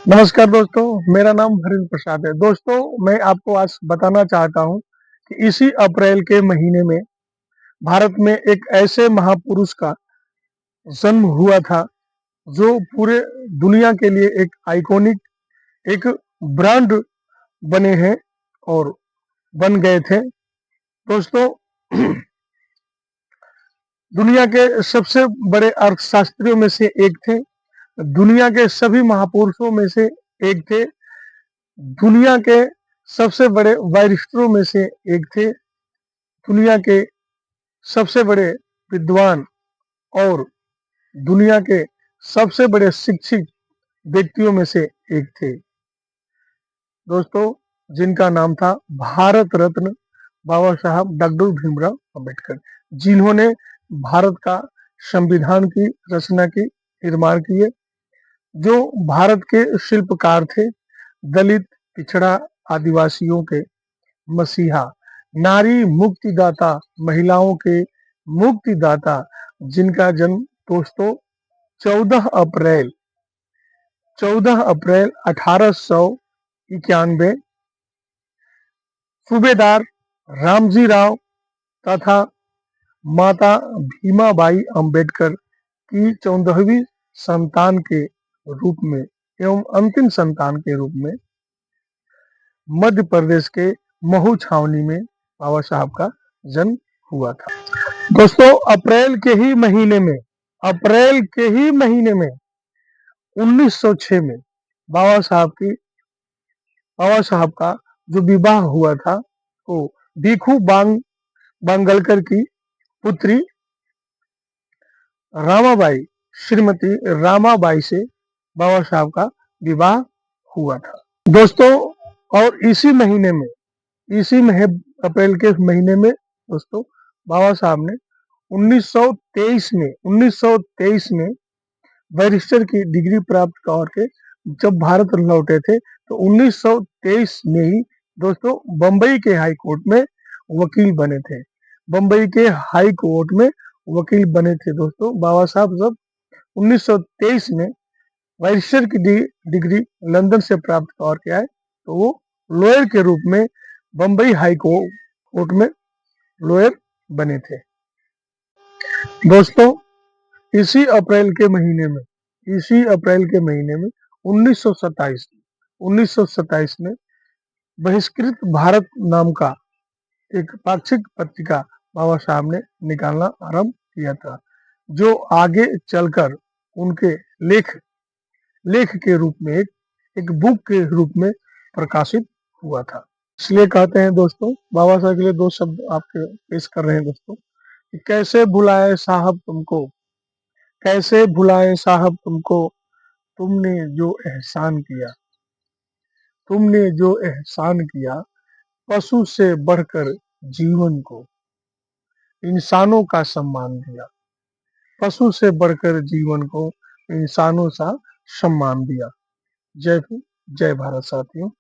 नमस्कार दोस्तों, मेरा नाम हरिंद्र प्रसाद है। दोस्तों, मैं आपको आज बताना चाहता हूँ कि इसी अप्रैल के महीने में भारत में एक ऐसे महापुरुष का जन्म हुआ था, जो पूरे दुनिया के लिए एक आइकॉनिक, एक ब्रांड बने हैं और बन गए थे। दोस्तों, दुनिया के सबसे बड़े अर्थशास्त्रियों में से एक थे, दुनिया के सभी महापुरुषों में से एक थे, दुनिया के सबसे बड़े बैरिस्टरों में से एक थे, दुनिया के सबसे बड़े विद्वान और दुनिया के सबसे बड़े शिक्षित व्यक्तियों में से एक थे। दोस्तों, जिनका नाम था भारत रत्न बाबा साहब डॉक्टर भीमराव अंबेडकर, जिन्होंने भारत का संविधान की रचना की, निर्माण किए, जो भारत के शिल्पकार थे, दलित, पिछड़ा, आदिवासियों के मसीहा, नारी मुक्तिदाता, महिलाओं के मुक्तिदाता, जिनका जन्म दोस्तों 14 अप्रैल 1891 सूबेदार रामजी राव तथा माता भीमाबाई अंबेडकर की 14वीं संतान के रूप में एवं अंतिम संतान के रूप में मध्य प्रदेश के महू छावनी में बाबा साहब का जन्म हुआ था। दोस्तों, अप्रैल के ही महीने में 1906 में बाबा साहब की बाबा साहब का जो विवाह हुआ था, वो भीखू बांगलकर की पुत्री रामाबाई, श्रीमती रामाबाई से बाबा साहब का विवाह हुआ था। दोस्तों, और अप्रैल के महीने में दोस्तों बाबा साहब ने 1923 में बैरिस्टर की डिग्री प्राप्त करके जब भारत लौटे थे, तो 1923 में ही दोस्तों बम्बई के हाई कोर्ट में वकील बने थे। बम्बई के हाई कोर्ट में वकील बने थे दोस्तों बाबा साहब, जब 1923 में बैरिस्टर की डिग्री लंदन से प्राप्त करके आए, तो वो लॉयर के रूप में बम्बई हाई कोर्ट में लॉयर बने थे। दोस्तों, इसी अप्रैल के महीने में 1927 में बहिष्कृत भारत नाम का एक पाक्षिक पत्रिका बाबा साहब ने निकालना आरंभ किया था, जो आगे चलकर उनके लेख के रूप में एक बुक के रूप में प्रकाशित हुआ था। इसलिए कहते हैं दोस्तों, बाबा साहब के लिए दो शब्द आपके पेश कर रहे हैं दोस्तों, कि कैसे भुलाए साहब तुमको, कैसे भुलाए साहब तुमको, तुमने जो एहसान किया, तुमने जो एहसान किया, पशु से बढ़कर जीवन को इंसानों का सम्मान दिया, पशु से बढ़कर जीवन को इंसानों सा सम्मान दिया। जय हिंद, जय भारत साथियों।